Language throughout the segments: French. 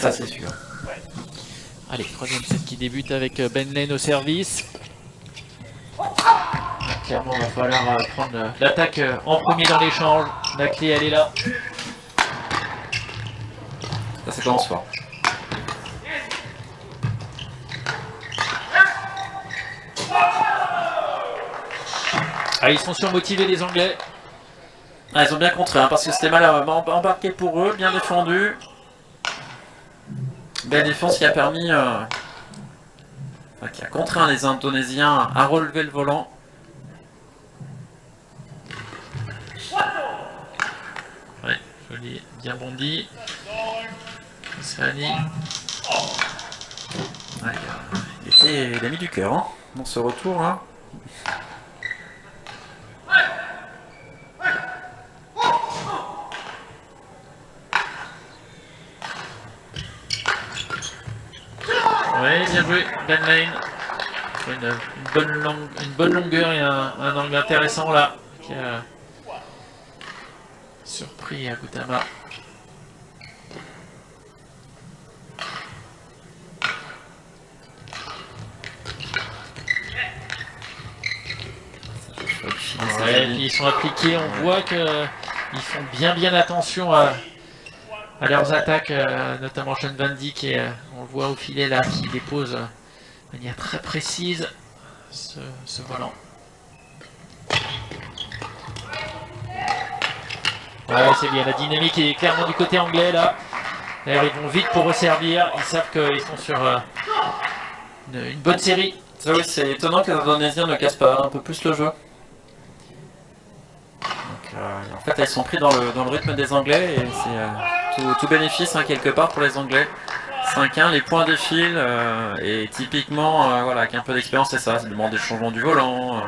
Ça c'est sûr. Allez, troisième set qui débute avec Ben Lane au service. Clairement, il va falloir prendre l'attaque en premier dans l'échange. La clé, elle est là. Ça commence fort. Ah, ils sont surmotivés les Anglais. Ah, ils ont bien contré hein, parce que c'était mal embarqué pour eux, bien défendu. Belle défense qui a permis, qui a contraint les Indonésiens à relever le volant. Ouais, joli, bien bondi. Sani. Ouais, il a mis du cœur hein, dans ce retour là. Oui, bien joué, Ben Lane. Une bonne longueur et un angle intéressant là qui a surpris Agutama. Ouais, ils sont appliqués, on voit qu'ils font bien attention à leurs attaques, notamment Sean Van Dyck, et on le voit au filet là qui dépose de manière très précise ce volant. Ouais, c'est bien, la dynamique est clairement du côté anglais là. D'ailleurs, ils vont vite pour resservir, ils savent qu'ils sont sur une bonne série. Ça, oui, c'est étonnant que les Indonésiens ne cassent pas un peu plus le jeu. Donc, en fait, ils sont pris dans le rythme des Anglais et c'est tout bénéfice hein, quelque part pour les Anglais. 5-1, les points défilent et typiquement, voilà, avec un peu d'expérience, c'est ça, c'est demander le changement du volant.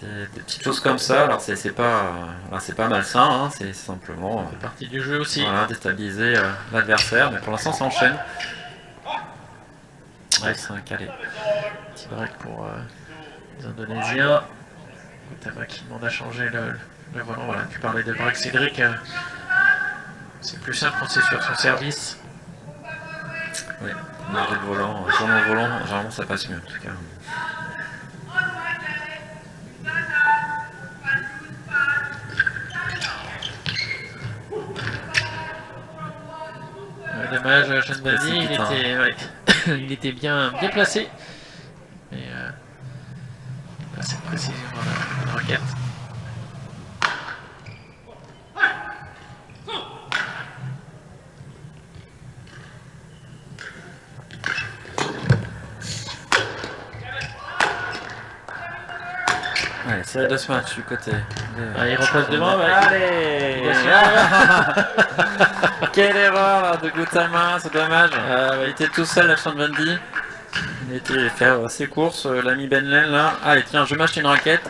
Des petites choses comme ça, alors c'est pas malsain, hein, c'est simplement ça fait partie du jeu aussi. Voilà, déstabiliser l'adversaire, mais pour l'instant ça enchaîne. Ouais, c'est un calé. Petit break pour les Indonésiens. Agutama qui demande à changer le volant. Voilà, tu parlais de break, Cédric. C'est plus simple quand c'est sur son service. Oui, changer le volant, généralement ça passe mieux en tout cas. Dommage, Sean Van Dyck, il était bien placé. Mais cette précision dans la raquette. Allez, c'est de ce match du côté. Il repasse devant. Allez. Quelle erreur là, de Gautama, c'est dommage. Il était tout seul à Sean Van Dyck. Il était faire ses courses, l'ami Ben Lane là. Allez tiens, je vais m'acheter une raquette.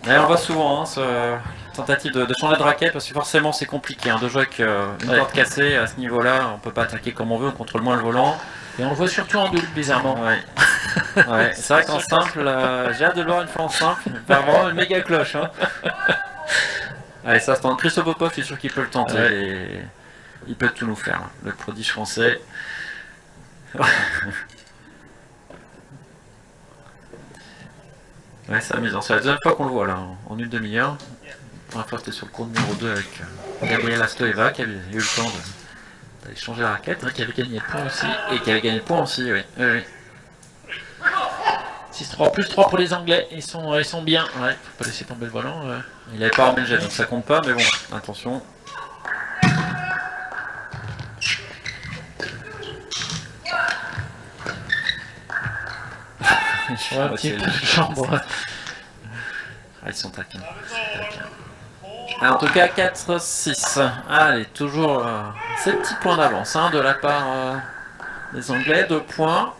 Et on voit souvent hein, tentative de changer de raquette parce que forcément c'est compliqué hein, de jouer avec une corde cassée à ce niveau-là. On peut pas attaquer comme on veut, on contrôle moins le volant. Et on le voit surtout en double bizarrement. Ouais. Ouais, c'est vrai qu'en simple, j'ai hâte de le voir une fois en simple. Vraiment une méga cloche. Hein. Allez, ça se tente. Christophe Popov, je suis sûr qu'il peut le tenter. Ouais. Et il peut tout nous faire, le prodige français. Ouais, c'est amusant. C'est la deuxième fois qu'on le voit là, en une demi-heure. La première fois, c'était sur le cours numéro 2 avec Gabriel Astoeva qui avait eu le temps d'aller changer la raquette. Qui avait gagné le point aussi. Et qui avait gagné le point aussi, oui. Oui. 6-3, plus 3 pour les Anglais, ils sont bien. Ouais, faut pas laisser tomber le volant. Il n'avait pas remis le jet, donc ça compte pas, mais bon, attention. Un petit peu de chambre. Ah, ils sont taquins. En tout cas, 4-6. Allez, toujours ces petits points d'avance hein, de la part des Anglais, 2 points.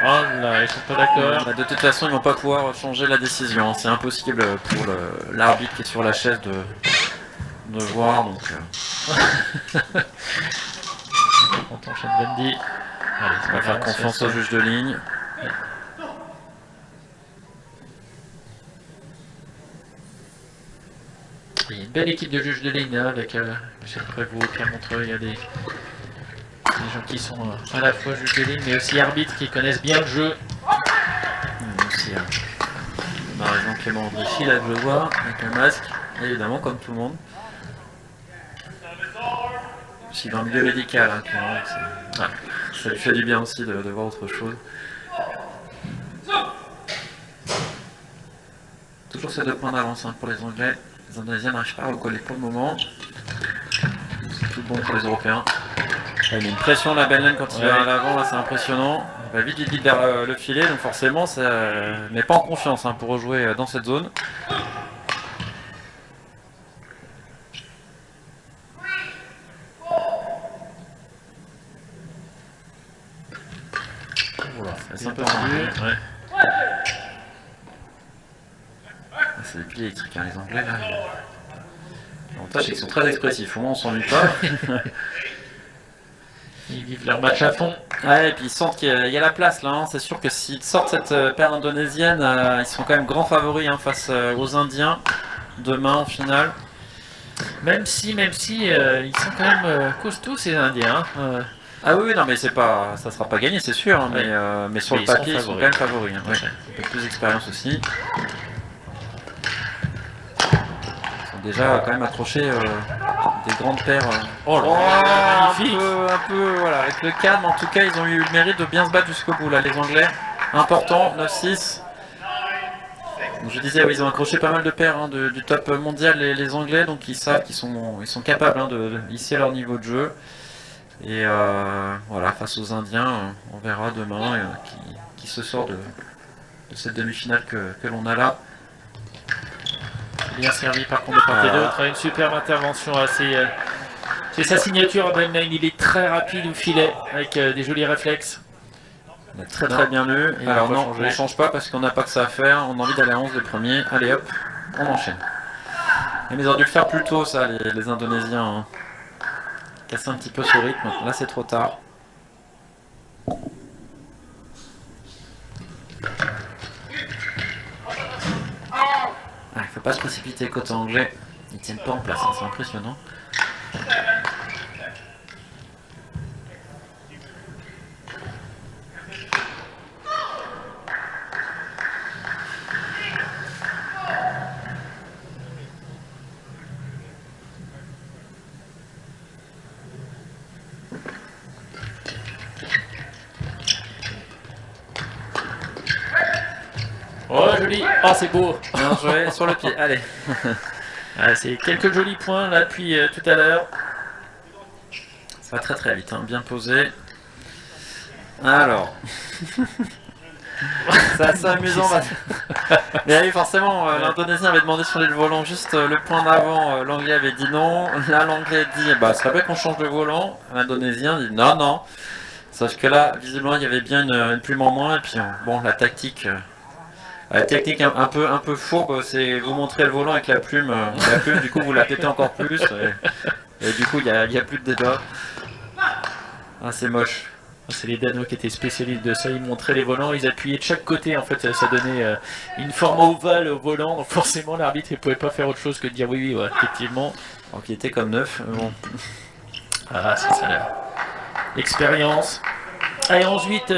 Oh là, ils sont pas d'accord. De toute façon, ils vont pas pouvoir changer la décision. C'est impossible pour l'arbitre qui est sur la chaise de voir. Donc, Content Sean Van Dyck. on va faire confiance au juge de ligne. Il y a une belle équipe de juges de ligne hein, avec Michel Prévost, Pierre Montreuil, il y a des gens qui sont à la fois juges de ligne mais aussi arbitres qui connaissent bien le jeu. Aussi, par exemple Clément Andrichy, là que je vois, avec un masque, évidemment comme tout le monde. Aussi dans le milieu médical, hein, ça lui fait du bien aussi de voir autre chose. Toujours ces 2 points d'avance hein, pour les Anglais. Les Indonésiens n'arrivent pas à recoller pour le moment. C'est tout bon pour les Européens. Il y a une pression la Benlen quand il va à l'avant, là c'est impressionnant. Il va vite vers le filet, donc forcément ça met pas en confiance hein, pour rejouer dans cette zone. Voilà, c'est un peu tendu. C'est des pieds électriques hein, les Anglais là. L'avantage c'est qu'ils sont très expressifs, au moins on s'ennuie pas. Ils vivent leur match à fond. Ouais, et puis ils sentent qu'il y a la place là, hein. C'est sûr que s'ils sortent cette paire indonésienne, ils sont quand même grands favoris hein, face aux Indiens demain en finale. Même si ils sont quand même costauds ces Indiens. Ah oui, non mais c'est pas, ça sera pas gagné c'est sûr, hein, mais sur le papier ils sont quand même favoris. Hein. Ouais. Un peu plus d'expérience aussi. Déjà quand même accroché des grandes paires. Oh là, magnifique. Un peu, voilà, avec le calme. En tout cas, ils ont eu le mérite de bien se battre jusqu'au bout là, les Anglais. Important, 9-6. Donc, je disais, oui, ils ont accroché pas mal de paires hein, du top mondial les Anglais, donc ils savent qu'ils sont capables hein, de hisser leur niveau de jeu. Et voilà, face aux Indiens, on verra demain qui se sort de cette demi-finale que l'on a là. Bien servi par contre de part et d'autre, une superbe intervention c'est sa signature à Benlen, il est très rapide au filet avec des jolis réflexes. On a très bien lu. Alors non, on ne change pas parce qu'on n'a pas que ça à faire, on a envie d'aller à 11 de premier, allez hop, on enchaîne. Mais ils auraient dû le faire plus tôt ça, les Indonésiens, hein. Casser un petit peu ce rythme, là c'est trop tard. Il ne faut pas se précipiter côté anglais, ils tiennent pas en place, hein, c'est impressionnant. Oh joli, oh c'est beau. Bien joué sur le pied, allez. C'est quelques jolis points là depuis tout à l'heure. Ça va très vite, hein, bien posé. Alors. C'est assez amusant. Mais oui, forcément, l'Indonésien avait demandé sur le volant juste le point d'avant. L'Anglais avait dit non. Là, l'Anglais dit bah, ce serait bien qu'on change de volant. L'Indonésien dit non. Sauf que là, visiblement, il y avait bien une plume en moins. Et puis, bon, la technique un peu fourbe, c'est vous montrer le volant avec la plume. Du coup, vous la pétez encore plus. Et du coup, il n'y a plus de débat. Ah, c'est moche. C'est les Danois qui étaient spécialistes de ça, ils montraient les volants, ils appuyaient de chaque côté, en fait ça donnait une forme ovale au volant, donc forcément l'arbitre ne pouvait pas faire autre chose que de dire oui, ouais, effectivement. Alors qu'il était comme neuf, bon. Ah, c'est ça l'expérience. Allez, ensuite,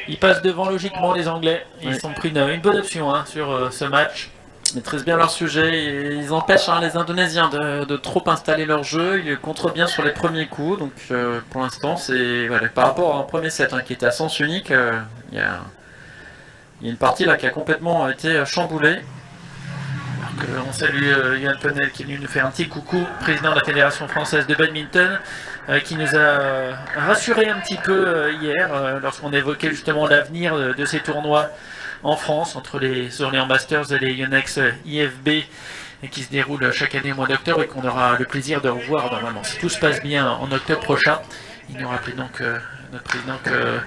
ils passent devant logiquement les Anglais, ils ont pris une bonne option hein, sur ce match. Ils maîtrisent bien leur sujet, et ils empêchent hein, les Indonésiens de trop installer leur jeu, ils contrent bien sur les premiers coups, donc pour l'instant c'est voilà, par rapport à un premier set hein, qui était à sens unique, il y a une partie là qui a complètement été chamboulée. On salue Yann Penel qui est venu nous faire un petit coucou, président de la Fédération Française de Badminton, qui nous a rassuré un petit peu hier lorsqu'on évoquait justement l'avenir de ces tournois en France, entre les Orléans Masters et les Yonex IFB, et qui se déroulent chaque année au mois d'octobre et qu'on aura le plaisir de revoir normalement, si tout se passe bien, en octobre prochain. Il nous rappelait donc, notre président, que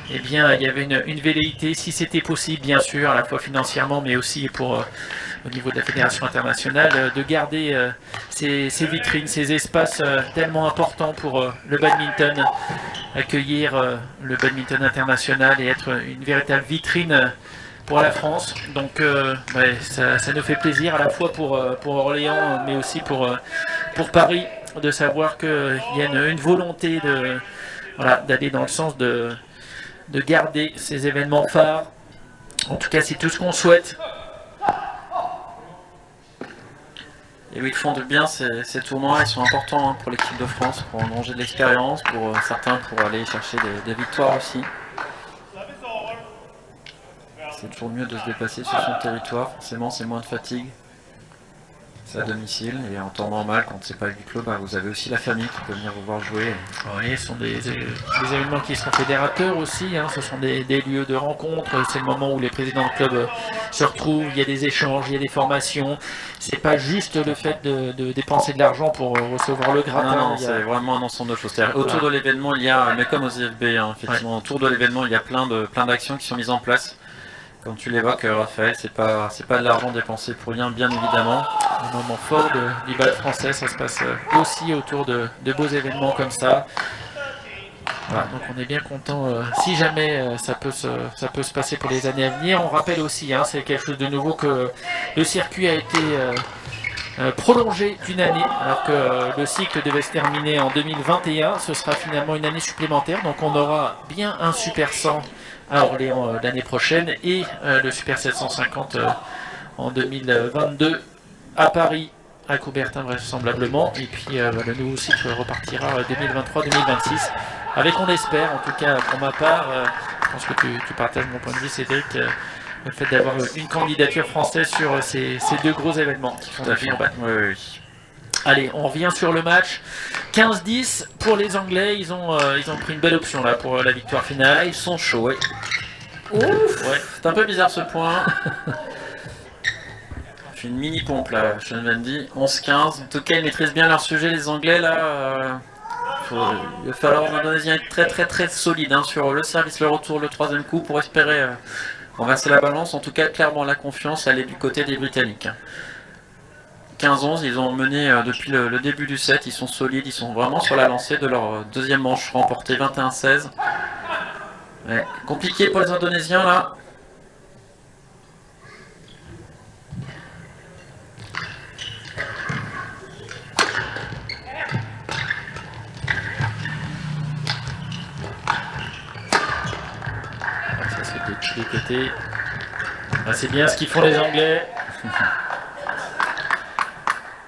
eh bien, il y avait une velléité, si c'était possible, bien sûr, à la fois financièrement, mais aussi pour, au niveau de la Fédération internationale, de garder ces vitrines, ces espaces tellement importants pour le badminton, accueillir le badminton international et être une véritable vitrine pour la France. Donc ça nous fait plaisir à la fois pour Orléans, mais aussi pour Paris, de savoir qu'il y a une volonté d'aller dans le sens de garder ces événements phares. En tout cas, c'est tout ce qu'on souhaite. Et oui, ils font de bien ces tournois, ils sont importants pour l'équipe de France, pour engranger de l'expérience, pour certains pour aller chercher des victoires aussi. C'est toujours mieux de se déplacer sur son territoire, forcément c'est moins de fatigue. C'est à domicile, et en temps normal, quand c'est pas avec du club, vous avez aussi la famille qui peut venir vous voir jouer. Oui, ce sont des événements qui sont fédérateurs aussi, hein. Ce sont des lieux de rencontre, c'est le moment où les présidents de club se retrouvent, il y a des échanges, il y a des formations. C'est pas juste le fait de dépenser de l'argent pour recevoir le gratin. Non, c'est vraiment un ensemble de choses. Autour de l'événement, il y a, mais comme aux IFB, hein, effectivement, autour de l'événement, il y a plein d'actions qui sont mises en place. Comme tu l'évoques, Raphaël, c'est pas de l'argent dépensé pour rien, bien évidemment. Un moment fort du bal français, ça se passe aussi autour de beaux événements comme ça. Voilà, donc on est bien content si jamais ça peut se passer pour les années à venir. On rappelle aussi, hein, c'est quelque chose de nouveau, que le circuit a été prolongé d'une année, alors que le cycle devait se terminer en 2021. Ce sera finalement une année supplémentaire, donc on aura bien un Super 100 à Orléans l'année prochaine et le Super 750 en 2022 à Paris, à Coubertin vraisemblablement, et puis le nouveau cycle repartira 2023-2026 avec, on espère, en tout cas pour ma part, je pense que tu partages mon point de vue, Cédric, le fait d'avoir une candidature française sur ces deux gros événements qui font vie en bas. Oui. Allez, on revient sur le match. 15-10 pour les Anglais, ils ont pris une belle option là pour la victoire finale. Ils sont chauds, oui. Ouf, ouais. C'est un peu bizarre ce point. J'ai une mini pompe là, Sean Vendy, 11-15. En tout cas, ils maîtrisent bien leur sujet, les Anglais là. Il va falloir aux Indonésiens être très très très solide, hein, sur le service, le retour, le troisième coup pour espérer renverser la balance. En tout cas, clairement, la confiance, elle est du côté des Britanniques. 15-11, ils ont mené depuis le début du set, ils sont solides, ils sont vraiment sur la lancée de leur deuxième manche, remportée 21-16. Ouais, compliqué pour les Indonésiens là. Ça c'est de tous les côtés. Ah, c'est bien ce qu'ils font les Anglais.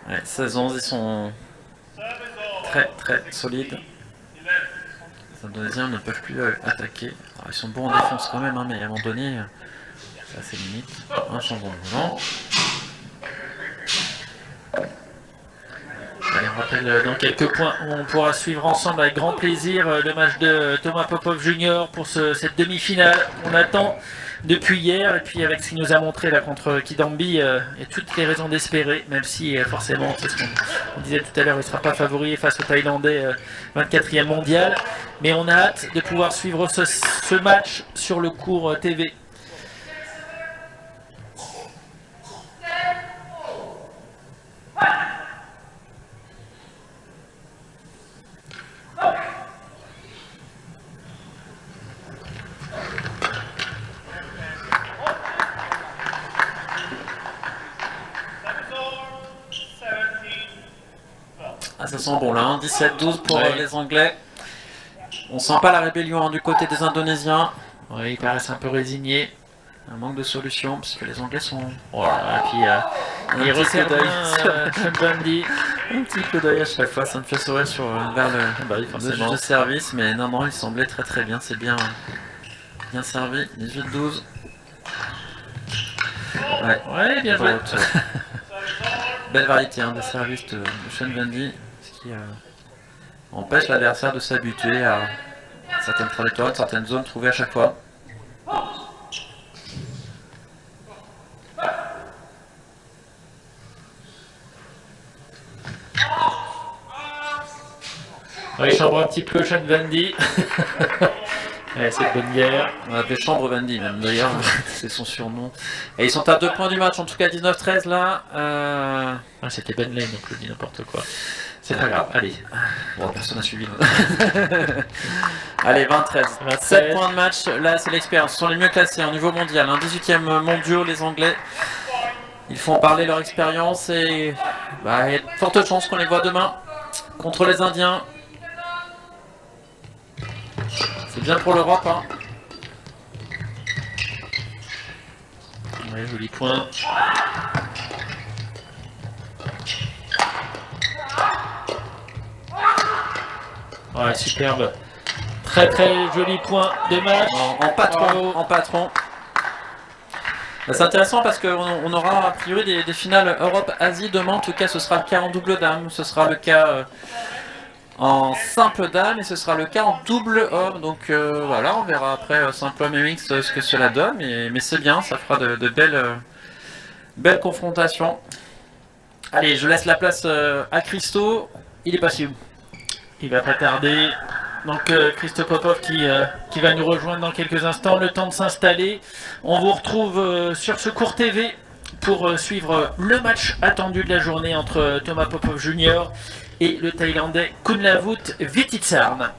Ouais, 16-11, ils sont très très solides. Les Indonésiens ne peuvent plus attaquer. Alors, ils sont bons en défense quand même, hein, mais à un moment donné, c'est assez limite. Un changement de mouvement. Allez, on rappelle dans quelques points, on pourra suivre ensemble avec grand plaisir le match de Thomas Popov Jr. pour cette demi-finale qu'on attend depuis hier, et puis avec ce qu'il nous a montré là contre Kidambi, il y a toutes les raisons d'espérer, même si forcément, c'est ce qu'on disait tout à l'heure, il ne sera pas favori face au Thaïlandais 24e mondial, mais on a hâte de pouvoir suivre ce match sur le cours TV. Ah, ça sent bon là, hein. 17-12 pour les Anglais. On sent pas la rébellion, hein, du côté des Indonésiens. Oui, ils paraissent un peu résignés. Un manque de solution, parce que les Anglais sont... Voilà, et puis ils resserrent Sean Vendy. Un petit coup d'œil à chaque fois, ça me fait sourire vers le juge de service, mais non, il semblait très très bien, c'est bien servi. 18-12. Ouais, bien joué. Belle variété, hein, des services de Sean Vendy, ce qui empêche l'adversaire de s'habituer à certaines trajectoires, certaines zones trouvées à chaque fois. Il chambre un petit peu Sean Vendy. Ouais, c'est de bonne guerre. On appelait Chambre Vandy même d'ailleurs, c'est son surnom. Et ils sont à 2 points du match, en tout cas 19-13 là. Ah, c'était Benley, donc je dis n'importe quoi. C'est pas grave, allez. Bon, personne n'a suivi. Allez, 20-13. 7 points de match, là c'est l'expérience. Ce sont les mieux classés au niveau mondial. 18e mondiaux, les Anglais. Ils font parler leur expérience et bah, il y a de fortes chances qu'on les voit demain contre les Indiens. C'est bien pour l'Europe. Hein. Ouais, joli point. Ouais, superbe. Très très joli point de match. En patron. C'est intéressant parce qu'on aura a priori des finales Europe-Asie demain. En tout cas, ce sera le cas en double dame. Ce sera le cas en simple dame et ce sera le cas en double homme. Donc voilà, on verra après simple homme et mix ce que cela donne. Mais c'est bien, ça fera de belles confrontations. Allez, je laisse la place à Christo. Il est passé où? Il va pas tarder. Donc Christo Popov qui va nous rejoindre dans quelques instants. Le temps de s'installer. On vous retrouve sur Secours TV pour suivre le match attendu de la journée entre Thomas Popov Jr. et le Thaïlandais Kunlavut Vittitsarn.